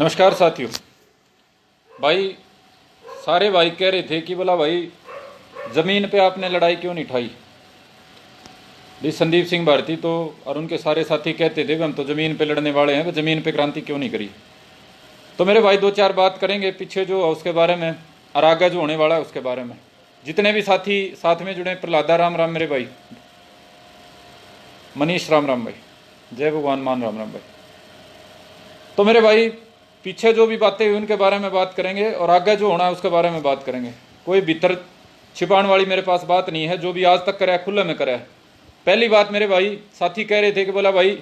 नमस्कार साथियों। भाई सारे भाई कह रहे थे कि बोला भाई ज़मीन पे आपने लड़ाई क्यों नहीं उठाई। भाई संदीप सिंह भारती तो और उनके सारे साथी कहते थे कि हम तो ज़मीन पे लड़ने वाले हैं, ज़मीन पे क्रांति क्यों नहीं करी। तो मेरे भाई दो चार बात करेंगे पीछे जो उसके बारे में और आगे जो होने वाला है उसके बारे में। जितने भी साथी साथ में जुड़े, प्रहलादा राम राम मेरे भाई, मनीष राम राम भाई, जय भगवान मान राम राम भाई। तो मेरे भाई पीछे जो भी बातें हुई उनके बारे में बात करेंगे और आगे जो होना है उसके बारे में बात करेंगे। कोई भीतर छिपाने वाली मेरे पास बात नहीं है, जो भी आज तक करा है खुले में करा है। पहली बात मेरे भाई साथी कह रहे थे कि बोला भाई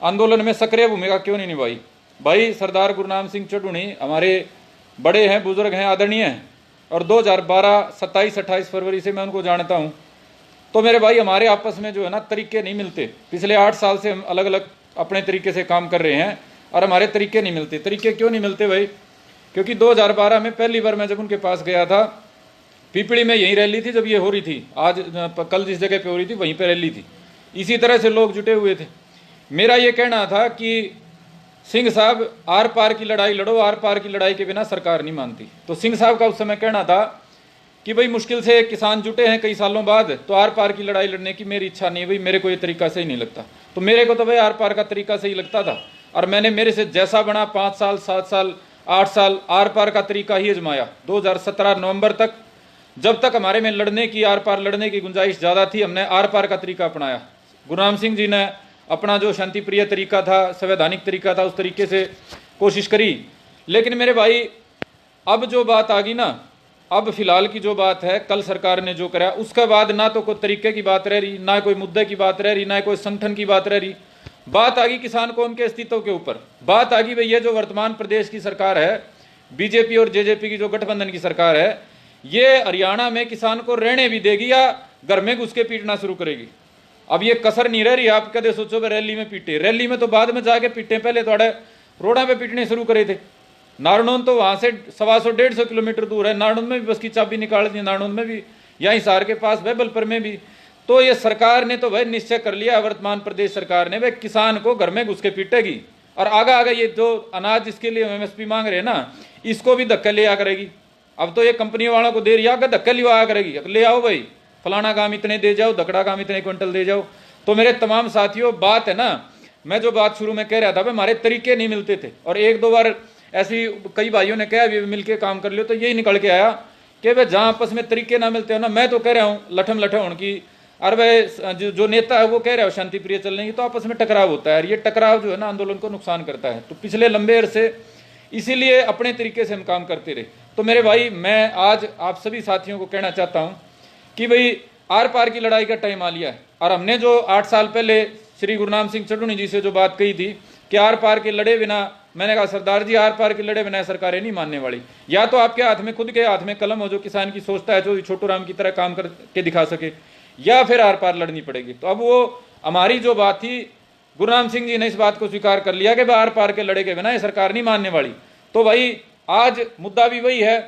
आंदोलन में सक्रिय भूमिका क्यों नहीं निभाई। भाई सरदार गुरनाम सिंह चढ़ूनी हमारे बड़े हैं, बुजुर्ग हैं, आदरणीय हैं और 2012 27-28 फरवरी से मैं उनको जानता हूँ। तो मेरे भाई हमारे आपस में जो है ना तरीके नहीं मिलते। पिछले 8 साल से हम अलग अलग अपने तरीके से काम कर रहे हैं और हमारे तरीके नहीं मिलते। तरीके क्यों नहीं मिलते भाई? क्योंकि 2012 में पहली बार मैं जब उनके पास गया था, पीपड़ी में यही रैली थी जब ये हो रही थी, आज कल जिस जगह पे हो रही थी वहीं पे रैली थी। इसी तरह से लोग जुटे हुए थे। मेरा ये कहना था कि सिंह साहब आर पार की लड़ाई लड़ो, आर पार की लड़ाई के बिना सरकार नहीं मानती। तो सिंह साहब का उस समय कहना था कि भाई मुश्किल से किसान जुटे हैं कई सालों बाद, तो आर पार की लड़ाई लड़ने की मेरी इच्छा नहीं है भाई, मेरे को ये तरीका सही नहीं लगता। तो मेरे को तो भाई आर पार का तरीका सही लगता था और मैंने मेरे से जैसा बना 5 साल 7 साल 8 साल आर पार का तरीका ही आजमाया। 2017 नवंबर तक, जब तक हमारे में लड़ने की आर पार लड़ने की गुंजाइश ज़्यादा थी, हमने आर पार का तरीका अपनाया। गुरनाम सिंह जी ने अपना जो शांति प्रिय तरीका था, संवैधानिक तरीका था, उस तरीके से कोशिश करी। लेकिन मेरे भाई अब जो बात आ गई ना, अब फिलहाल की जो बात है, कल सरकार ने जो करा उसके बाद ना तो कोई तरीके की बात रह रही, ना कोई मुद्दे की बात रह रही, ना कोई संगठन की बात रह रही। बात आ गई किसान कौम के अस्तित्व के ऊपर। बात आ गई भाई ये जो वर्तमान प्रदेश की सरकार है, बीजेपी और जेजेपी की जो गठबंधन की सरकार है, ये हरियाणा में किसान को रहने भी देगी या घर में घुस के पीटना शुरू करेगी। अब ये कसर नहीं रह रही। आप कदे सोचो भाई रैली में पीटे, रैली में तो बाद में जाके पीटे, पहले थोड़े रोडा पे पीटने शुरू करे थे। नारनौंद तो वहां से 125-150 किलोमीटर दूर है। नारनौंद में भी बस की चाबी निकाल दी, नारनौंद में भी, यहाँ हिसार के पास बेबलपुर में भी। तो ये सरकार ने तो भाई निश्चय कर लिया, वर्तमान प्रदेश सरकार ने, भाई किसान को घर में घुस के पीटेगी और आगे आगे ये जो अनाज जिसके लिए एमएसपी मांग रहे हैं ना, इसको भी धक्के लिया करेगी। अब तो ये कंपनी वालों को दे रही है, धक्के लिया करेगी, ले आओ भाई फलाना काम इतने दे जाओ, धकड़ा काम इतने क्विंटल दे जाओ। तो मेरे तमाम साथियों बात है ना, मैं जो बात शुरू में कह रहा था भाई हमारे तरीके नहीं मिलते थे और एक दो बार ऐसी कई भाइयों ने कहा मिलकर काम कर लियो, तो यही निकल के आया कि भाई जहाँ आपस में तरीके ना मिलते हो ना, मैं तो कह रहा हूँ लठम लठे होने की, और भाई जो नेता है वो कह रहा है शांति प्रिय चलने की, तो आपस में टकराव होता है और ये टकराव जो है ना आंदोलन को नुकसान करता है। तो पिछले लंबे अरसे इसीलिए अपने तरीके से हम काम करते रहे। तो मेरे भाई मैं आज आप सभी साथियों को कहना चाहता हूँ कि भाई आर पार की लड़ाई का टाइम आ लिया है। और हमने जो 8 साल पहले श्री गुरनाम सिंह चढ़ूनी जी से जो बात कही थी कि आर पार के लड़े बिना, मैंने कहा सरदार जी आर पार के लड़े बिना सरकारें नहीं मानने वाली। या तो आपके हाथ में, खुद के हाथ में कलम हो जो किसान की सोचता है, जो छोटू राम की तरह काम करके दिखा सके, या फिर आर पार लड़नी पड़ेगी। तो अब वो हमारी जो बात थी, गुरनाम सिंह जी ने इस बात को स्वीकार कर लिया कि आर पार के लड़े के बिना ये सरकार नहीं मानने वाली। तो भाई आज मुद्दा भी वही है,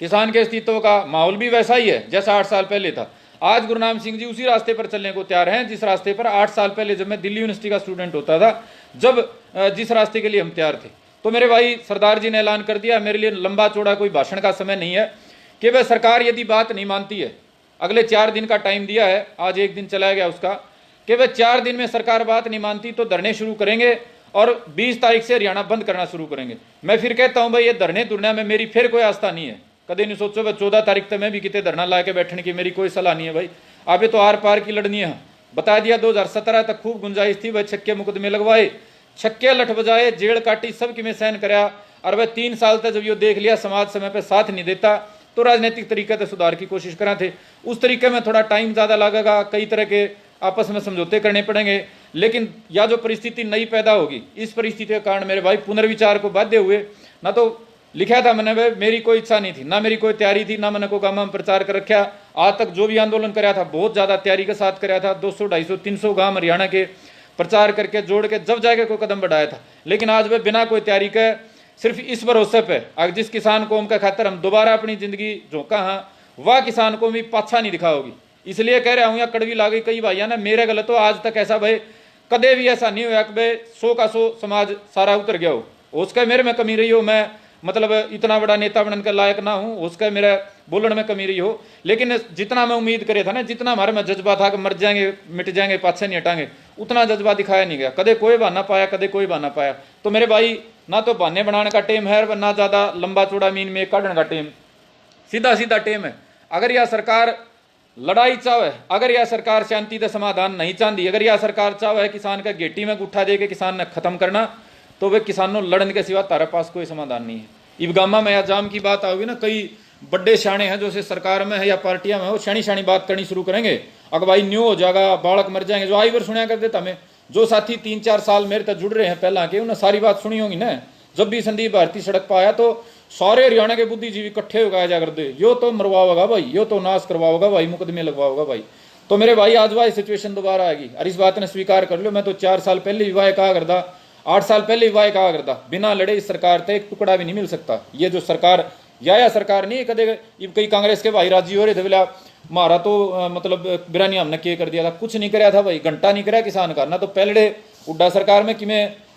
किसान के अस्तित्व का माहौल भी वैसा ही है जैसा 8 साल पहले था। आज गुरनाम सिंह जी उसी रास्ते पर चलने को तैयार हैं जिस रास्ते पर 8 साल पहले जब मैं दिल्ली यूनिवर्सिटी का स्टूडेंट होता था, जब जिस रास्ते के लिए हम तैयार थे। तो मेरे भाई सरदार जी ने ऐलान कर दिया, मेरे लिए लंबा चौड़ा कोई भाषण का समय नहीं है, कि वह सरकार यदि बात नहीं मानती है, अगले 4 दिन का टाइम दिया है, आज 1 दिन चला गया उसका, कि वह 4 दिन में सरकार बात नहीं मानती तो धरने शुरू करेंगे और 20 तारीख से हरियाणा बंद करना शुरू करेंगे। मैं फिर कहता हूं भाई ये धरने धुरने में मेरी फिर कोई आस्था नहीं है। कदे नहीं सोचो भाई 14 तारीख तक मैं भी कितने धरना ला के बैठने की मेरी कोई सलाह नहीं है भाई। अभी तो आर पार की लड़नी है। बता दिया 2017 तक खूब गुंजाइश थी, वह छक्के मुकदमे लगवाए, छक्के लठ बजाए, जेल काटी, सब की मैं सहन कराया। और वह 3 साल तक जब ये देख लिया समाज समय पर साथ नहीं देता, तो राजनीतिक तरीके से सुधार की कोशिश करा थे। उस तरीके में थोड़ा टाइम ज़्यादा लगेगा, कई तरह के आपस में समझौते करने पड़ेंगे, लेकिन या जो परिस्थिति नई पैदा होगी, इस परिस्थिति के कारण मेरे भाई पुनर्विचार को बाध्य हुए। ना तो लिखा था मैंने भाई, मेरी कोई इच्छा नहीं थी, ना मेरी कोई तैयारी थी, ना मैंने कोई गाँव में प्रचार कर रखा। आज तक जो भी आंदोलन कराया था बहुत ज़्यादा तैयारी के साथ कराया था, 200 250 300 गाँव हरियाणा के प्रचार करके जोड़ के जब जाके कोई कदम बढ़ाया था। लेकिन आज वह बिना कोई तैयारी के, सिर्फ इस भरोसे पे आज जिस किसान कौम का खातर हम दोबारा अपनी जिंदगी झोंका हाँ, वह किसान को भी पाछा नहीं दिखा होगी। इसलिए कह रहा हूँ, या कड़वी ला गई कई भाइया ना, मेरे गलत हो, आज तक ऐसा भाई कदे भी ऐसा नहीं हुआ कि भाई 100 का 100 समाज सारा उतर गया हो। हो सकता है मेरे में कमी रही हो, मैं मतलब इतना बड़ा नेता बनने के लायक ना हूं, हो सकता है मेरा बोलने में कमी रही हो, लेकिन जितना मैं उम्मीद करे था ना, जितना हमारे में जज्बा था कि मर जाएंगे मिट जाएंगे पाछे नहीं हटाएंगे, उतना जज्बा दिखाया नहीं गया। कदे कोई बहाना पाया, कदे कोई बहाना पाया। तो मेरे भाई ना तो बहाने बनाने का टेम है, ना ज्यादा लंबा चौड़ा मीन में काटने का टेम, सीधा सीधा टेम है। अगर यह सरकार लड़ाई चाहे, अगर यह सरकार शांति का समाधान नहीं चाहती, अगर यह सरकार चाहे किसान का गेटी में गुठा दे के किसान ने खत्म करना, तो वे किसानों लड़ने के सिवा तारे पास कोई समाधान नहीं है। इबगामा में या जाम की बात आओगी ना, कई बड़े शाणे हैं जो से सरकार में है या पार्टियां में, वो शानी शानी बात करनी शुरू करेंगे, अगर भाई न्यू हो जाएगा, बालक मर जाएंगे, जो आई बार सुना करते थे हमें, जो साथी 3-4 साल मेरे तक जुड़ रहे हैं पहला के, उन्हें सारी बात सुनी होगी ना। जब भी संदीप भारती सड़क पर आया तो सारे हरियाणा के बुद्धिजीवी इकट्ठे हो गए जा कर दे, यो तो मरवाओगा भाई, यो तो नाश करवाओगा भाई, मुकदमे लगवाओगा भाई। तो मेरे भाई आज वही सिचुएशन दोबारा आएगी, और इस बात ने स्वीकार कर लो। मैं तो 4 साल पहले विवाह कहा करता, 8 साल पहले विवाह कहा करता, बिना लड़े इस सरकार से एक टुकड़ा भी नहीं मिल सकता। ये जो सरकार या सरकार नहीं कदे, कई कांग्रेस के भाई राजी हो रहे थे, बोला मारा तो मतलब बिरानी हमने के कर दिया था, कुछ नहीं कराया था भाई, घंटा नहीं कराया किसान का ना। तो पहले उड्डा सरकार में किमें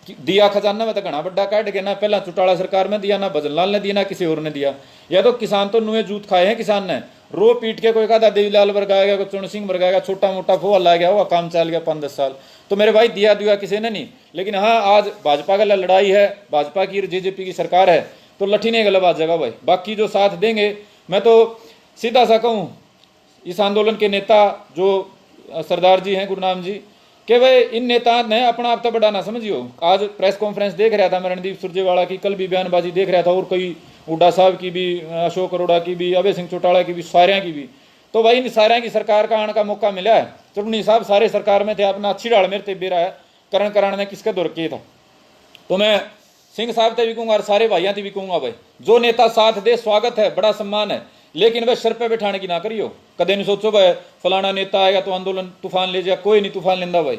दिया खजाना में तो घना बड्डा काट के, ना पहला चौटाला सरकार में दिया, ना भजनलाल ने दिया, ना किसी और ने दिया। या तो किसान तो नुए जूत खाए हैं किसान ने, रो पीट के, कोई कहा देवीलाल वर्गा गया, कोई चुन सिंह वर्गा गया, छोटा मोटा फोल ला गया, हुआ काम चल गया 5-10 साल। तो मेरे भाई दिया दुआ किसी ने नहीं। लेकिन हाँ, आज भाजपा का लड़ाई है, भाजपा की जेजेपी की सरकार है, तो लठी ने गलत बात जगह भाई, बाकी जो साथ देंगे। मैं तो सीधा सा कहूँ, इस आंदोलन के नेता जो सरदार जी हैं गुरनाम जी, कि भाई इन नेता ने अपना आप तो बड़ा ना समझियो। आज प्रेस कॉन्फ्रेंस देख रहा था मैं रणदीप सुरजेवाला की, कल भी बयानबाजी देख रहा था, और कई हुड्डा साहब की भी, अशोक अरोड़ा की भी, अभय सिंह चौटाला की भी, सारिया की भी। तो भाई इन सारिया की सरकार का आने का मौका मिला है। चुटनी साहब सारे सरकार में थे, अपना अच्छी डाल मेरे बेरा है, करण कराने में किसके दौर किए था। तो मैं सिंह साहब से भी कहूँगा और सारे भाइयों से भी कहूँगा, भाई जो नेता साथ दे स्वागत है, बड़ा सम्मान है, लेकिन वह सर पे बैठाने की ना करियो। कदे नहीं सोचो भाई फलाना नेता आएगा तो आंदोलन तूफान ले जाए, कोई नहीं तूफान लेंदा भाई।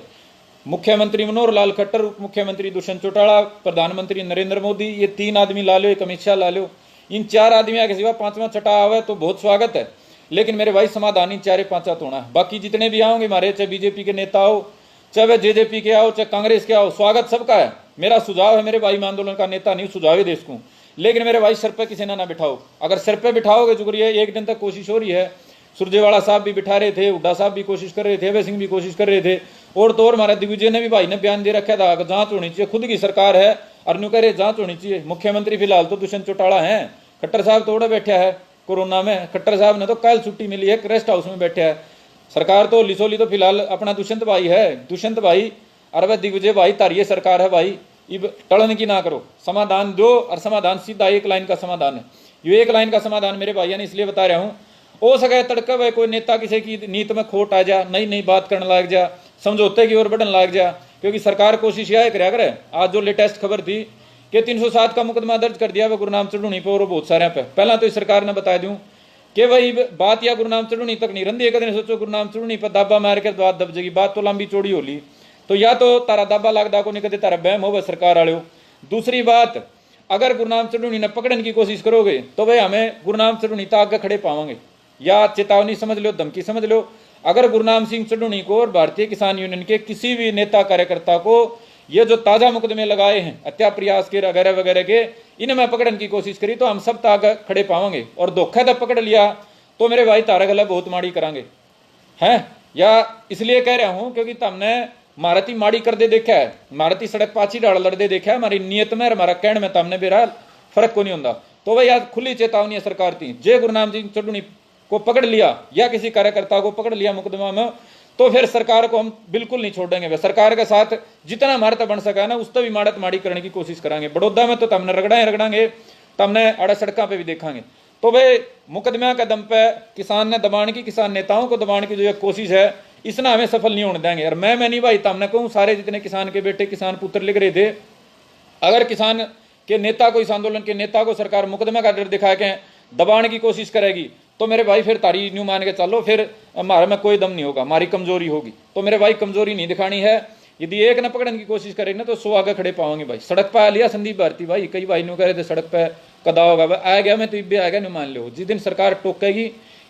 मुख्यमंत्री मनोहर लाल खट्टर, उप मुख्यमंत्री दुष्यंत चौटाला, प्रधानमंत्री नरेंद्र मोदी, ये 3 आदमी ला लो, एक अमित शाह ला लो, इन 4 आदमियों के सिवा 5वां छठा आवे तो बहुत स्वागत है। लेकिन मेरे भाई समाधान इन 4-5 तो होना है। बाकी जितने भी आओगे हमारे, चाहे बीजेपी के नेता हो, चाहे वह जेजेपी के आओ, चाहे कांग्रेस के आओ, स्वागत सबका है। मेरा सुझाव है मेरे भाई, मैं आंदोलन का नेता नहीं, सुझाव ही देश को, लेकिन मेरे भाई सर पे किसी ना बिठाओ। अगर सर पे बिठाओगे, जुगरिया एक दिन तक कोशिश हो रही है, सुरजेवाला साहब भी बिठा रहे थे, हुड्डा साहब भी कोशिश कर रहे थे, अभय सिंह भी कोशिश कर रहे थे, और तो और हमारे दिग्विजय ने भी भाई ने बयान दे रखा था कि जांच होनी चाहिए, खुद की सरकार है और न्यू कह रहे जांच होनी चाहिए। मुख्यमंत्री फिलहाल तो दुष्यंत चौटाला है, खट्टर साहब तो उड़ा बैठा है कोरोना में, खट्टर साहब ने तो कल छुट्टी मिली है, रेस्ट हाउस में बैठा है। सरकार तो लिसोली तो फिलहाल अपना दुष्यंत भाई है, दुष्यंत भाई और वह दिग्विजय भाई, तारिये सरकार है भाई, इब टलन की ना करो, समाधान दो। और समाधान सीधा एक लाइन का समाधान है, ये एक लाइन का समाधान मेरे भाइयों ने इसलिए बता रहा हूँ, हो सके तड़का भाई कोई नेता किसी की नीत में खोट आ जा, नई नई बात करने लग जा, समझौते की ओर बढ़ने लग जा, क्योंकि सरकार कोशिश यह कराया करे। आज जो लेटेस्ट खबर थी कि 307 का मुकदमा दर्ज कर दिया वह गुरनाम चढ़ूनी पर और बहुत सारे पे। पहला तो इस सरकार ने बता दूं कि वही बात या गुरनाम चढ़ूनी तक नहीं रही, कदम सोचो गुरनाम चढ़ूनी पर दाबा मार के बात दब जाएगी, बात तो लंबी चौड़ी होली। तो या तो तारा दाबा लगदा को नहीं कदे तारा बहम हो सरकार वाले। दूसरी बात, अगर गुरनाम चढ़ूनी ने पकड़ने की कोशिश करोगे तो भाई हमें गुरनाम चढ़ूनी तक आगे खड़े पाओगे, या चेतावनी समझ लो, धमकी समझ लो। अगर गुरनाम सिंह चढ़ूनी को और भारतीय किसान यूनियन के किसी भी नेता कार्यकर्ता को ये जो ताजा मुकदमे लगाए हैं हत्या प्रयास के वगैरह वगैरह के, इनमें पकड़ने की कोशिश करी तो हम सब आगे खड़े पाओगे। और धोखा तक पकड़ लिया तो मेरे भाई तारा गला बहुत माड़ी करांगे हैं। या इसलिए कह रहा हूं क्योंकि तुमने मारती माड़ी कर दे देखा है, मारती सड़क पाची डाल लड़दे देखा है, हमारी नीयत में हमारा कहने में तुमने बेरा फर्क को नहीं होता। तो भाई आज खुली चेतावनी है सरकार थी, जे गुरनाम सिंह चढ़ूनी को पकड़ लिया या किसी कार्यकर्ता को पकड़ लिया मुकदमा में, तो फिर सरकार को हम बिल्कुल नहीं छोड़ेंगे। वे सरकार के साथ जितना हमारे बन सका है ना, उस तो भी माड़त माड़ी करने की कोशिश करेंगे। बड़ौदा में तो तमने रगड़ाएंगे, तमने अड़ा सड़कों पे भी देखांगे। तो भाई मुकदमा के दम पे किसान ने दबाने की, किसान नेताओं को दबाने की जो कोशिश है, इसने हमें सफल नहीं होने देंगे। और मैं नहीं भाई, तमने कहूँ सारे जितने किसान के बेटे किसान पुत्र लिख रहे थे, अगर किसान के नेता को, इस आंदोलन के नेता को सरकार मुकदमा का डर दिखा के दबाने की कोशिश करेगी तो मेरे भाई फिर तारी न्यू मान के चलो, फिर हमारे में कोई दम नहीं होगा, हमारी कमजोरी होगी। तो मेरे भाई कमजोरी नहीं दिखानी है। यदि एक न पकड़ने की कोशिश करेगी ना तो 100 आगे खड़े पाओगे भाई। सड़क पर आ लिया संदीप भारती भाई, कई भाई न्यू कह रहे थे सड़क पर कदा होगा, आ गया मैं तो इब्बे आ गया, न्यू मान लो। जिस दिन सरकार टोकेगी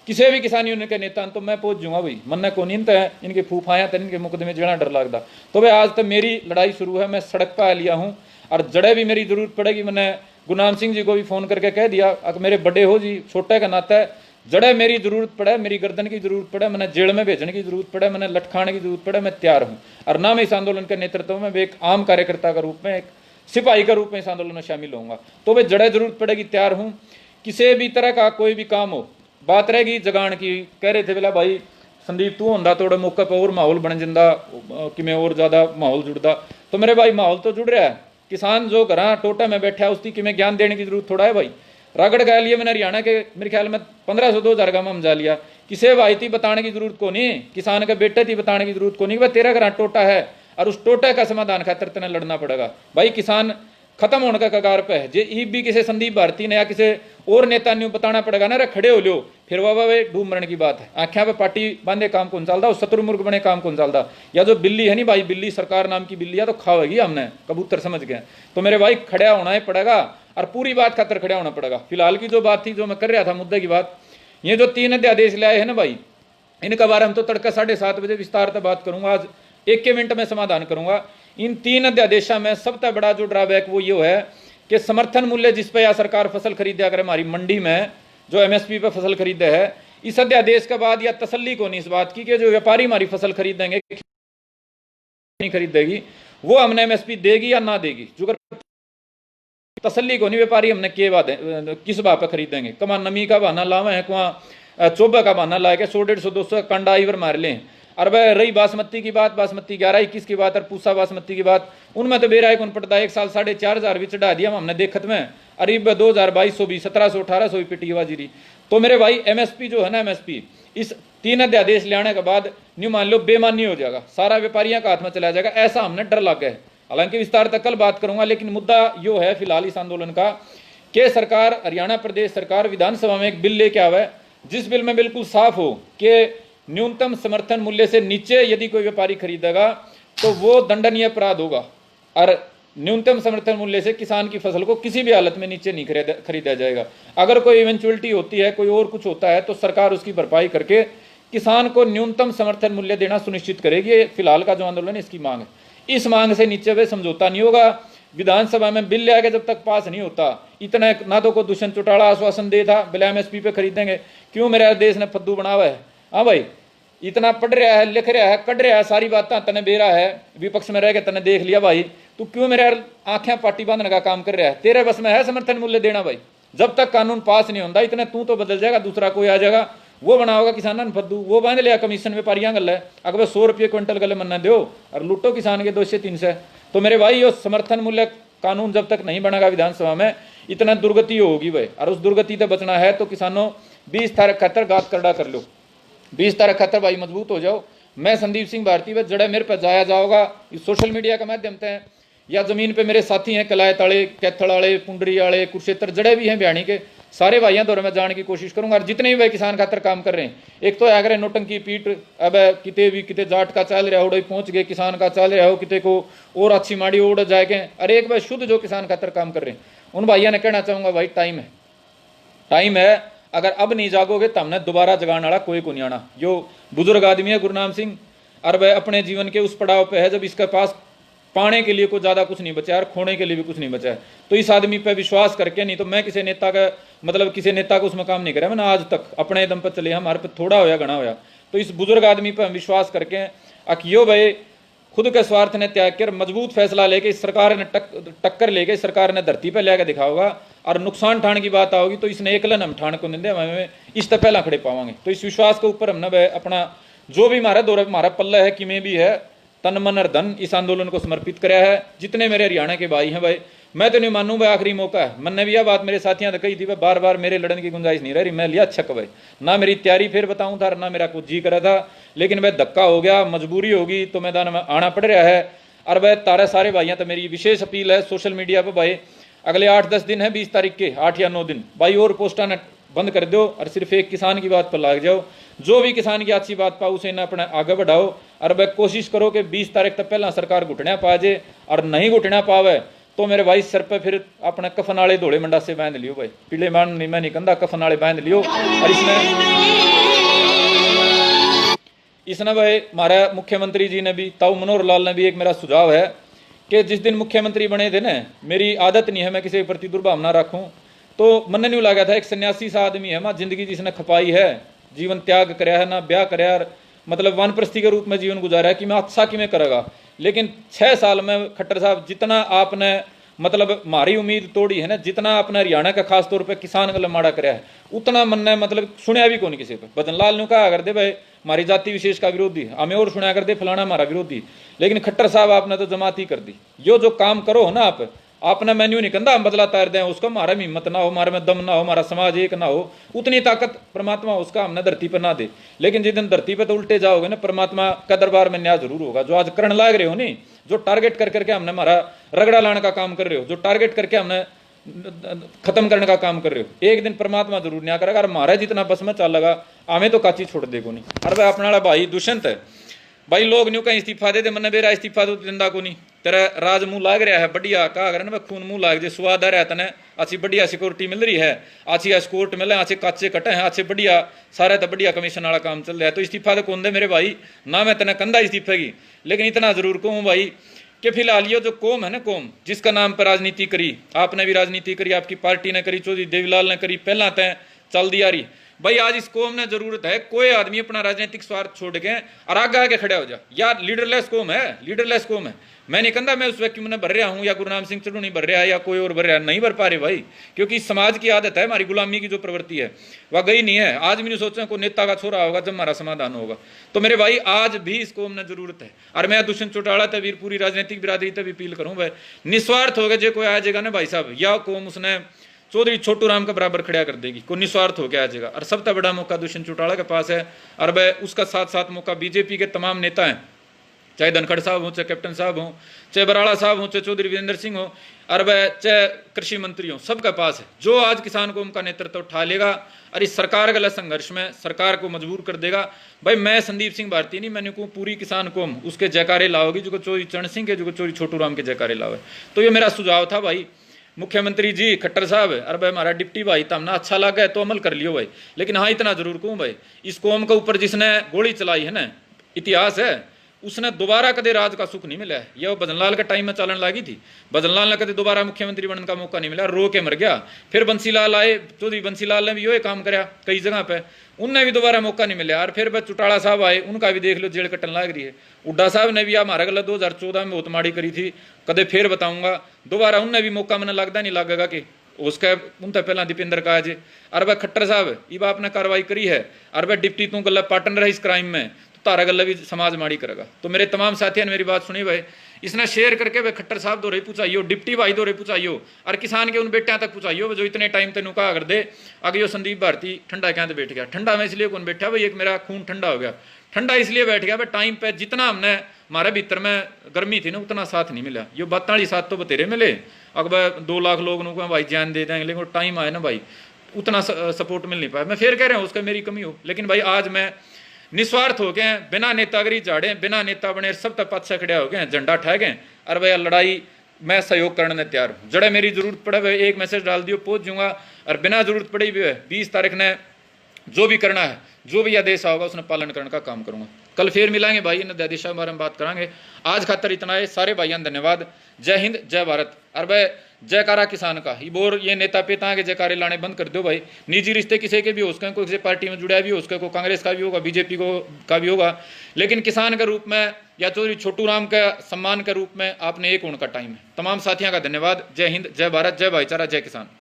किसी भी किसान यूनियन के नेता तो मैं पहुंच जाऊंगा भाई, मन को नींद है इनके फूफाया तो इनके मुकदमे जड़ा डर लगता। तो भाई आज तो मेरी लड़ाई शुरू है, मैं सड़क पर आ लिया हूँ। और जड़े भी मेरी जरूरत पड़ेगी, मैंने गुरनाम सिंह जी को भी फोन करके कह दिया, अगर मेरे बड़े हो जी, छोटे का नाता है, जड़े मेरी जरूरत पड़े, मेरी गर्दन की जरूरत पड़े, मैंने जेल में भेजने की जरूरत पड़े, मैंने लटकाने की जरूरत पड़े, मैं तैयार हूं। और ना मैं इस आंदोलन के नेतृत्व में एक आम कार्यकर्ता के रूप में, एक सिपाही के रूप में इस आंदोलन में शामिल होऊंगा। तो वे जड़े जरूरत पड़ेगी तैयार हूं। किसी भी तरह का कोई भी काम हो, बात रहेगी जगान की, कह रहे थे बोला भाई संदीप तू होंदा थोड़े मौके पर और माहौल बन जिंदा कि मैं और ज्यादा माहौल जुड़दा, तो मेरे भाई माहौल तो जुड़ रहा है। किसान जो घर टोटा में बैठा है उसकी कि मैं ज्ञान देने की जरूरत थोड़ा है भाई। रागड़ गए लिए मैंने हरियाणा के मेरे ख्याल में 1500-2000 का हम जा लिया, किसे भाई थी बताने की जरूरत को नहीं, किसान के बेटे थी बताने की जरूरत को नहीं, भाई तेरा घर टोटा है और उस टोटे का समाधान खातिर तेने लड़ना पड़ेगा भाई। किसान खत्म होने का कगार पे है, जे ईब भी किसी संदीप भारती ने या किसी और नेता ने बताना पड़ेगा ना, रे खड़े हो लियो फिर वाह वे डूब मरण की बात है। आख्या पे पार्टी बांधे काम कौन चलता, शत्रुमुर्ग बने काम कौन चलता। या जो बिल्ली है नहीं भाई, बिल्ली सरकार नाम की बिल्ली है तो खावेगी हमने, कबूतर समझ गए। तो मेरे भाई खड़ा होना ही पड़ेगा और पूरी बात खातर खड़ा होना पड़ेगा। फिलहाल की जो बात थी, जो मैं कर रहा था मुद्दे की बात, ये जो 3 अध्यादेश लाए हैं ना भाई, इनका बारे में तो तड़का 7:30 बजे विस्तार से बात करूंगा। आज 1 मिनट में समाधान करूंगा। इन 3 अध्यादेशों में सबसे बड़ा जो ड्रॉबैक वो ये है कि समर्थन मूल्य जिस पे या सरकार फसल खरीदे, अगर हमारी मंडी में जो एमएसपी पे फसल खरीदे है, इस अध्यादेश के बाद या तसल्ली को नहीं इस बात की कि जो व्यापारी हमारी फसल खरीदेंगे नहीं खरीदेगी, वो हमने एमएसपी देगी या ना देगी, जो तसल्ली को नहीं व्यापारी हमने किस भाव पे खरीदेंगे। कमा नमी का बहाना लावे है, कुआ चोबा का बहाना लाए के 100-150-200 कंडा इवर मार लें। और वह रही बासमती की बात, बासमती 11-21 की बात और पूसा बासमती की बात, उनमें तो बेरा कौन पड़ता है। 1 साल 4,500 भी चढ़ा दिया हमने देखत में, अरीब 2022 भी 1700-1800 भी पिटी जीरी। तो मेरे भाई एमएसपी जो है ना, एमएसपी इस 3 अध्यादेश लाने के बाद न्यू मान लो बेमानी हो जाएगा, सारा व्यापारियों का हाथ में चला जाएगा, ऐसा हमने डर लग गया है। हालांकि विस्तार तक कल बात करूंगा, लेकिन मुद्दा यो है फिलहाल इस आंदोलन का कि सरकार, हरियाणा प्रदेश सरकार विधानसभा में एक बिल लेके आवा है, जिस बिल में बिल्कुल साफ हो कि न्यूनतम समर्थन मूल्य से नीचे यदि कोई व्यापारी खरीदेगा तो वो दंडनीय अपराध होगा, और न्यूनतम समर्थन मूल्य से किसान की फसल को किसी भी हालत में नीचे नहीं खरीदा जाएगा। अगर कोई इवेंचुअलिटी होती है, कोई और कुछ होता है, तो सरकार उसकी भरपाई करके किसान को न्यूनतम समर्थन मूल्य देना सुनिश्चित करेगी। फिलहाल का जो आंदोलन है इसकी मांग है, इस मांग से नीचे वे समझौता नहीं होगा। विधानसभा में बिल ले जब तक पास नहीं होता, इतना ना तो कोई दुष्यंत चौटाला आश्वासन दे था बिल एमएसपी पे खरीदेंगे, क्यों मेरे देश ने फद्दू बनावा है। हाँ भाई, इतना पढ़ रहा है, लिख रहा है, कढ़ रहा है, सारी बातें तने दे रहा है, विपक्ष में रह के तने देख लिया भाई, तू क्यों मेरे आंखें पार्टी बांधने का काम कर रहा है। तेरे बस में है समर्थन मूल्य देना भाई, जब तक कानून पास नहीं होता इतने तू तो बदल जाएगा, दूसरा कोई आ जाएगा, वो बना होगा किसान फद्दू, वो बांध लिया कमीशन व्यापारियां गल है। अगर 100 रुपये क्विंटल गले मन्ना दो और लूटो किसान के 200-300। तो मेरे भाई ये समर्थन मूल्य कानून जब तक नहीं बनेगा विधानसभा में, इतना दुर्गति होगी भाई। और उस दुर्गति से बचना है तो किसानों 20 तारीख खातर गात करड़ा कर लो, 20 तारीख खातर भाई मजबूत हो जाओ। मैं संदीप सिंह भारती व जड़े मेरे पर जाया जाओगा इस सोशल मीडिया के माध्यम से, या जमीन पे मेरे साथी हैं कलायत वाले, कैथल वाले, पुंडरी वाले, कुरुक्षेत्र जड़े भी हैं बयानी के, सारे भाइयों दौरे में जाने की कोशिश करूंगा। और जितने भी भाई किसान खातर काम कर रहे हैं, एक तो अगर नोटंकी पीट अब किते भी किते जाट का चल रहा हो पहुंच गए, किसान का चल रहा हो किते को और अच्छी माड़ी ओढ़ जाएगे, अरे एक भाई शुद्ध जो किसान खातर काम कर रहे हैं उन भाइयों ने कहना चाहूंगा भाई टाइम है, टाइम है। अगर अब नहीं जागोगे तो हमने दोबारा जगाने वाला कोई को नहीं आना। जो बुजुर्ग आदमी है गुरनाम सिंह, और वह अपने जीवन के उस पड़ाव पे है जब इसके पास पाने के लिए कोई ज्यादा कुछ नहीं बचा है और खोने के लिए भी कुछ नहीं बचा है। तो इस आदमी पे विश्वास करके, नहीं तो मैं किसी नेता का मतलब किसी नेता को उसमें काम नहीं करा, मैंने आज तक अपने दम पर चले, हमारे पे थोड़ा होया घना होया। तो इस बुजुर्ग आदमी पर हम विश्वास करके अकियो भाई खुद के स्वार्थ ने त्याग कर मजबूत फैसला लेके सरकार ने टक्कर लेके सरकार ने धरती पर लेकर दिखाओगा। और नुकसान ठाण की बात आओगी तो इसने एकलन हम ठाण को देंगे, हमें इस तक पहला खड़े पावांगे। तो इस विश्वास के ऊपर हमने अपना जो भी हमारा दौर हमारा पल्ला है कि में भी है तन मन और धन इस आंदोलन को समर्पित कराया है। जितने मेरे हरियाणा के भाई हैं भाई, मैं तो नहीं मानूं भाई आखिरी मौका है। मैंने भी यह बात मेरे साथियों ने कही थी, बार बार मेरे लड़ने की गुंजाइश नहीं रही, मैं लिया छक भाई, ना मेरी तैयारी फिर बताऊं था ना मेरा कुछ जी करा था, लेकिन वह धक्का हो गया, मजबूरी होगी तो मैदान में आना पड़ रहा है। और वह तारे सारे भाइयों तो मेरी विशेष अपील है सोशल मीडिया पर भाई, अगले 8-10 दिन है, 20 तारीख के 8 या 9 दिन भाई और पोस्टा ने बंद कर दो और सिर्फ एक किसान की बात पर लग जाओ। जो भी किसान की अच्छी बात पाओ उसे ना अपने आगे बढ़ाओ और वह कोशिश करो कि 20 तारीख तक पहला सरकार घुटना पा जाए, और नहीं घुटना पावे तो मेरे भाई सर पे फिर अपने कफन वाले धोले मंडा से बांध लियो भाई, पीले मान नहीं मैं नहीं कहता, कफन वाले बांध लियो। और इसने भाई हमारा मुख्यमंत्री जी ने भी, ताऊ मनोहर लाल ने भी एक मेरा सुझाव है कि जिस दिन मुख्यमंत्री बने थे ना, मेरी आदत नहीं है मैं किसी के प्रति दुर्भावना रखूं, तो मन नहीं लगा था एक सन्यासी सा आदमी है, मां जिंदगी जिसने खपाई है, जीवन त्याग कराया है, ना ब्याह कराया, मतलब वानप्रस्थी के रूप में जीवन गुजारा है कि मैं अच्छा कि मैं करेगा। लेकिन 6 साल में खट्टर साहब जितना आपने मतलब हमारी उम्मीद तोड़ी है ना, जितना अपना हरियाणा का खास तौर पे किसान का माड़ा कराया है, उतना मन ने मतलब सुनया भी कौन किसी पे। भजन लाल ने कहा कर दे भाई हमारी जाति विशेष का विरोधी, हमें और सुना कर दे फलाना हमारा विरोधी, लेकिन खट्टर साहब आपने तो जमात ही कर दी। यो जो काम करो हो ना आपने मेन्यू नहीं कंधा हम बदला तार दें उसका, हमारा में हिम्मत ना हो, हमारे में दम ना हो, हमारा समाज एक ना हो, उतनी ताकत परमात्मा उसका हमने धरती पर ना दे। लेकिन जिस दिन धरती पर तो उल्टे जाओगे ना, परमात्मा का दरबार में न्याय जरूर होगा। जो आज करण लाग रहे हो नहीं, जो टारगेट कर करके हमने हमारा रगड़ा लाने का काम कर रहे हो, जो टारगेट करके हमने खत्म करने का काम कर रहे हो, एक दिन परमात्मा जरूर न्याय करेगा। और हमारा जितना बस में चल लगा हमें तो काची छोड़ देगो नहीं। अरे भाई अपना वाला भाई दुष्यंत है भाई, लोग न्यू कहीं इस्तीफा दे मन मेरा इस्तीफा तो दिंदा को नहीं, तेरा राज मुंह लाग रहा है बढ़िया, कहा कर ना खून मुंह लाग जे स्वाद आ रहा है तने, अच्छी बढ़िया सिक्योरिटी मिल रही है, अच्छी एस्कोर्ट मिले, अच्छे काचे कटे हैं, अच्छे बढ़िया सारे तो बढ़िया कमीशन वाला काम चल रहा है, तो इस्तीफा तो कौन दे मेरे भाई ना, मैं तेने कंधा इस्तीफे की। लेकिन इतना जरूर कहूँ भाई कि फिलहाल ये जो कौम है ना, कौम जिसका नाम पर राजनीति करी, आपने भी राजनीति करी, आपकी पार्टी ने करी, चौधरी देवीलाल ने करी, पहला तय चल दिया रही भाई। आज इस कौम ने जरूरत है कोई आदमी अपना राजनीतिक स्वार्थ छोड़ के और आगे आगे खड़ा हो जा यार। लीडरलेस कौम है, लीडरलेस कौम है। मैं नहीं कहता मैं उस व्यक्ति में भर रहा हूं या गुरुनाम सिंह चढ़ू नहीं भर रहा है या कोई और भर रहा है, नहीं भर पा रहे भाई, क्योंकि इस समाज की आदत है, हमारी गुलामी की जो प्रवृत्ति है वह गई नहीं है। आज भी नहीं सोच रहे कोई नेता का छोरा होगा जब हमारा समाधान होगा। तो मेरे भाई आज भी इस कौम ने जरूरत है। और मैं दुष्यंत चौटाला तभी पूरी राजनीतिक बिरादरी तभी अपील करूं भाई, निस्वार्थ हो गए जो कोई आ जाएगा ना भाई साहब, या कौम उसने चौधरी छोटू राम का बराबर खड़ा कर देगी, कोई निस्वार्थ हो गया आ जाएगा। और सबसे बड़ा मौका दुष्यंत चौटाला के पास है, और वह उसका साथ साथ मौका बीजेपी के तमाम नेता हैं, चाहे धनखड़ साहब हो, चाहे कैप्टन साहब हो, चाहे बराड़ा साहब हो, चाहे चौधरी वीरेंद्र सिंह हो, और वह चाहे कृषि मंत्री हो, सबके पास है। जो आज किसान कौम का नेतृत्व उठा लेगा और इस सरकार के संघर्ष में सरकार को मजबूर कर देगा भाई, मैं संदीप सिंह भारती नहीं, मैंने कहूँ पूरी किसान कौम उसके जयकारे लाओगी, जो चौधरी चरण सिंह के, जो चौधरी छोटू राम के जयकारे लाओगे। तो ये मेरा सुझाव था भाई मुख्यमंत्री जी खट्टर साहब, अरे भाई हमारा डिप्टी भाई तो हमने अच्छा लगा है तो अमल कर लियो भाई। लेकिन हाँ इतना जरूर कहूँ भाई, इस कौम के ऊपर जिसने गोली चलाई है ना, इतिहास है, उसने दोबारा कदे राज का सुख नहीं मिला है। यह भजनलाल के टाइम में चलन लगी थी, भजनलाल ने कदे दोबारा मुख्यमंत्री बनने का मौका नहीं मिला, रो के मर गया। फिर बंसीलाल आए, चौधरी बंसीलाल ने भी यो काम कराया कई जगह पे, उनने भी दोबारा मौका नहीं मिला। और फिर चौटाला साहब आए, उनका भी देख लो जेल कटन लग रही है। उड्डा साहब ने भी हमारा गलत 2014 में बहुत माड़ी करी थी, कदे फिर बताऊंगा दोबारा उनने भी मौका मैंने लगता नहीं लगेगा कि उसका उनसे पहला दीपेंद्र का आज। और वह खट्टर साहब ये आपने कार्रवाई करी है, और वह डिप्टी तू गला पार्टनर है इस क्राइम में, तो तारा गला भी समाज माड़ी करेगा। तो मेरे तमाम साथियों ने मेरी बात सुनी भाई, इसने शेयर करके भाई खट्टर साहब दो रही पूछाइयो, डिप्टी भाई दो रही पूछाइयो, और किसान के उन बेटियां तक पूछाइयो जो इतने टाइम तेन कहा कर दे आगे यो संदीप भारती ठंडा क्या बैठ गया। ठंडा में इसलिए कौन बैठा भाई, एक मेरा खून ठंडा हो गया, ठंडा इसलिए बैठ गया भाई टाइम पे जितना हमने हमारे भीतर में गर्मी थी ना उतना साथ नहीं मिला। ये 42 साथ तो बतेरे मिले, अगर 2 लाख लोग भाई जान दे देंगे, लेकिन टाइम आया ना भाई उतना सपोर्ट मिल नहीं पाया। मैं फिर कह रहा हूँ उसका मेरी कमी हो, लेकिन भाई आज मैं निस्वार्थ हो गए, बिना नेतागिरी झाड़े, बिना नेता बने सब तक पाछा खड़े हो गए, झंडा ठह गए, और भाई लड़ाई मैं सहयोग करने तैयार हूँ। जड़े मेरी जरूरत पड़े भाई एक मैसेज डाल दियो पहुंच जाऊंगा, और बिना जरूरत पड़ी भी 20 तारीख ने जो भी करना है, जो भी आदेश होगा उसने पालन करने का काम करूंगा। कल फिर मिलांगे भाई, इन आदेशों के बारे में बात करेंगे। आज खातर इतना है, सारे भाइयों धन्यवाद। जय हिंद जय भारत। और भाई जयकारा किसान का ही बोर, ये नेता पेता के जयकारे लाने बंद कर दो भाई। निजी रिश्ते किसी के भी हो उसके, कोई किसी पार्टी में जुड़ा भी हो उसके, को कांग्रेस का भी होगा, बीजेपी का भी होगा, लेकिन किसान के रूप में या चौधरी छोटू राम के सम्मान के रूप में आपने एक होने का टाइम है। तमाम साथियों का धन्यवाद। जय हिंद जय भारत जय भाईचारा जय किसान।